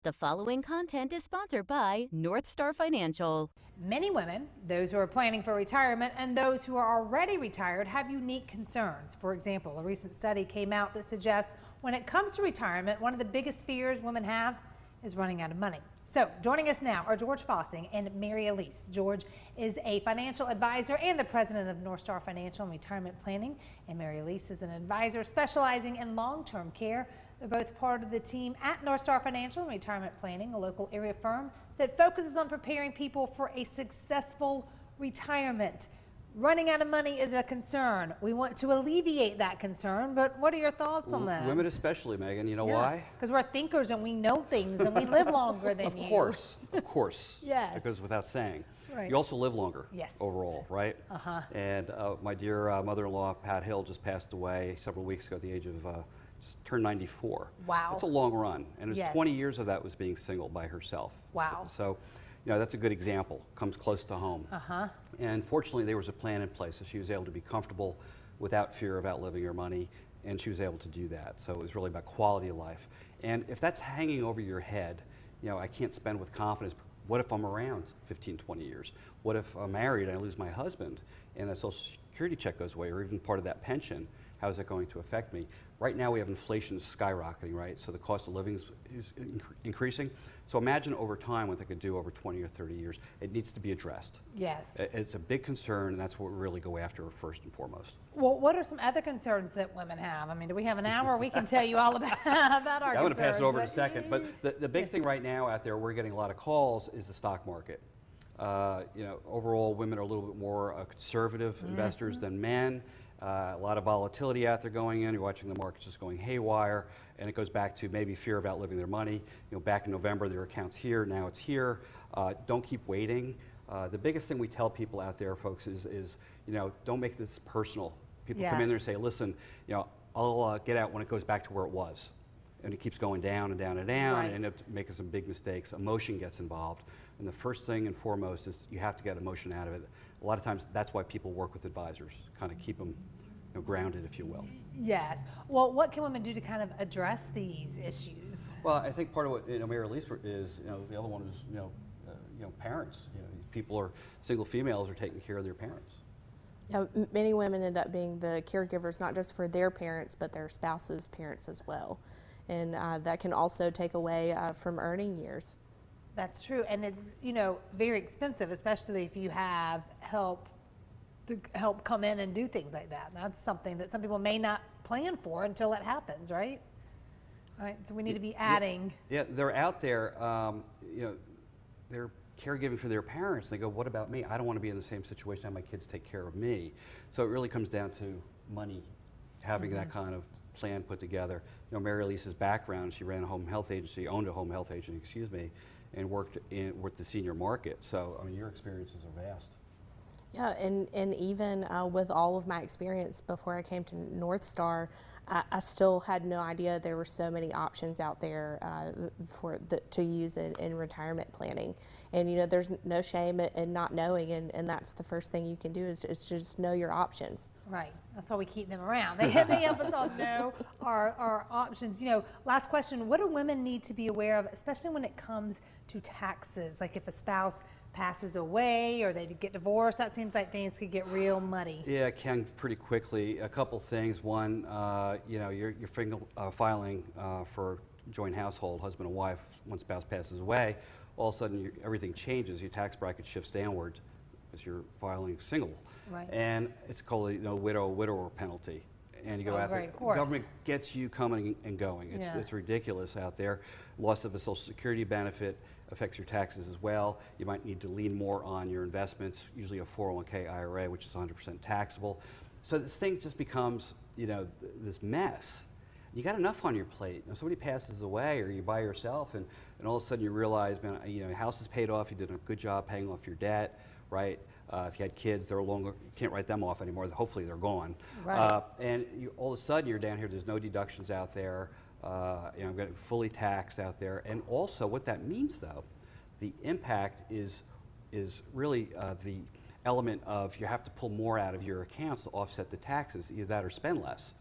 The following content is sponsored by NorthStar Financial. Many women, those who are planning for retirement and those who are already retired, have unique concerns. For example, a recent study came out that suggests when it comes to retirement, one of the biggest fears women have is running out of money. So joining us now are George Fossing and Mary Ellyse. George is a financial advisor and the president of NorthStar Financial and Retirement Planning, and Mary Ellyse is an advisor specializing in long-term care. They're both part of the team at NorthStar Financial and Retirement Planning, a local area firm that focuses on preparing people for a successful retirement. Running out of money is a concern. We want to alleviate that concern, but what are your thoughts on that? Women especially, Megan. You know why? Because we're thinkers and we know things and we live longer than you. Of course. Yes. It goes without saying. Right. You also live longer. Yes. Overall, right? Uh-huh. And my dear mother-in-law, Pat Hill, just passed away several weeks ago at the age of just turned 94. Wow. That's a long run. And it was Yes. 20 years of that was being single by herself. Wow. So, you know, that's a good example. Comes close to home. Uh-huh. And fortunately, there was a plan in place, so she was able to be comfortable without fear of outliving her money, and she was able to do that. So it was really about quality of life. And if that's hanging over your head, you know, I can't spend with confidence. What if I'm around 15, 20 years? What if I'm married and I lose my husband and that Social Security check goes away, or even part of that pension? How is that going to affect me? Right now we have inflation skyrocketing, right? So the cost of living is increasing. So imagine over time what they could do over 20 or 30 years. It needs to be addressed. Yes. It's a big concern, and that's what we really go after first and foremost. Well, what are some other concerns that women have? I mean, do we have an hour? We can tell you all about our concerns. I'm going to pass it over in a second. But the big thing right now out there, we're getting a lot of calls, is the stock market. You know, overall, women are a little bit more conservative investors than men. A lot of volatility out there going in. You're watching the markets just going haywire, and it goes back to maybe fear of outliving their money. You know, back in November, their account's here, now it's here. Don't keep waiting. The biggest thing we tell people out there, folks, is you know, don't make this personal. People come in there and say, listen, you know, I'll get out when it goes back to where it was. And it keeps going down and down and down, and end up making some big mistakes. Emotion gets involved. And the first thing and foremost is you have to get emotion out of it. A lot of times that's why people work with advisors, kind of keep them, you know, grounded, if you will. Yes. Well, what can women do to kind of address these issues? Well, I think part of what, you know, Mary Ellyse is, you know, the other one is, you know, parents. You know, people are, single females are taking care of their parents. Yeah, many women end up being the caregivers, not just for their parents, but their spouses' parents as well. And that can also take away from earning years. That's true, and it's, you know, very expensive, especially if you have help to help come in and do things like that. That's something that some people may not plan for until it happens, right? All right, so we need to be adding. Yeah, they're out there, you know, they're caregiving for their parents. They go, what about me? I don't want to be in the same situation, have my kids take care of me. So it really comes down to money, having that kind of plan put together. You know, Mary Ellyse's background, she ran a home health agency, owned a home health agency, excuse me, and worked with the senior market. So, I mean, your experiences are vast. Yeah, and even with all of my experience before I came to NorthStar, I still had no idea there were so many options out there to use in retirement planning. And, you know, there's no shame in not knowing, and that's the first thing you can do is just know your options. Right. That's why we keep them around. They help us all know our options. You know, last question, what do women need to be aware of, especially when it comes to taxes? Like if a spouse passes away or they get divorced, that seems like things could get real muddy. Yeah, it can pretty quickly. A couple things. One, you know, you're filing for joint household, husband and wife. One spouse passes away, all of a sudden everything changes. Your tax bracket shifts downward as you're filing single. Right. And it's called, you know, widower penalty. And you go out there, the government gets you coming and going. It's ridiculous out there. Loss of a Social Security benefit affects your taxes as well. You might need to lean more on your investments, usually a 401k IRA, which is 100% taxable. So this thing just becomes, you know, this mess. You got enough on your plate. Now, somebody passes away, or you're by yourself, and all of a sudden you realize, man, you know, your house is paid off. You did a good job paying off your debt, right? If you had kids, they're longer, you can't write them off anymore. Hopefully they're gone. Right. And all of a sudden you're down here, there's no deductions out there. You know, I'm getting fully taxed out there. And also what that means though, the impact is really the element of you have to pull more out of your accounts to offset the taxes, either that or spend less.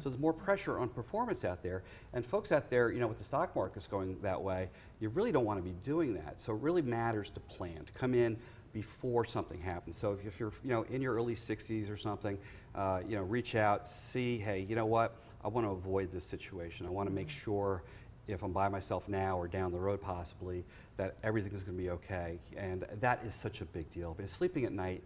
So there's more pressure on performance out there. And folks out there, you know, with the stock markets going that way, you really don't want to be doing that. So it really matters to plan, to come in before something happens. So if you're, you know, in your early 60s or something, you know, reach out, see, hey, you know what, I want to avoid this situation. I want to make sure if I'm by myself now or down the road possibly, that everything is going to be okay. And that is such a big deal, because sleeping at night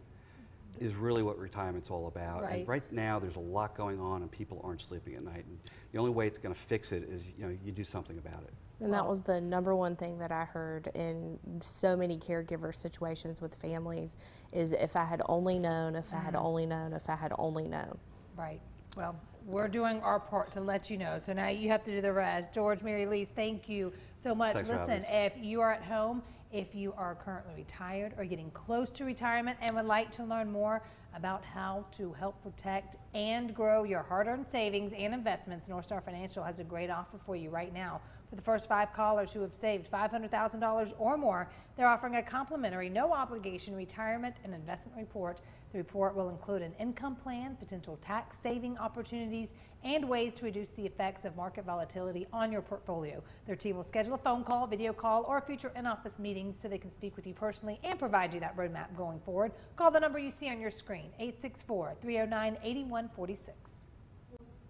is really what retirement's all about. Right. And right now there's a lot going on and people aren't sleeping at night. And the only way it's going to fix it is, you know, you do something about it. And that was the #1 thing that I heard in so many caregiver situations with families is if I had only known, if I had only known, if I had only known. Right. Well, we're doing our part to let you know. So now you have to do the rest. George, Mary, Ellyse, thank you so much. Thanks for having Listen, if you are at home, if you are currently retired or getting close to retirement and would like to learn more about how to help protect and grow your hard-earned savings and investments, NorthStar Financial has a great offer for you right now. For the first 5 callers who have saved $500,000 or more, they're offering a complimentary, no-obligation retirement and investment report. The report will include an income plan, potential tax-saving opportunities, and ways to reduce the effects of market volatility on your portfolio. Their team will schedule a phone call, video call, or future in-office meetings so they can speak with you personally and provide you that roadmap going forward. Call the number you see on your screen, 864-309-8146.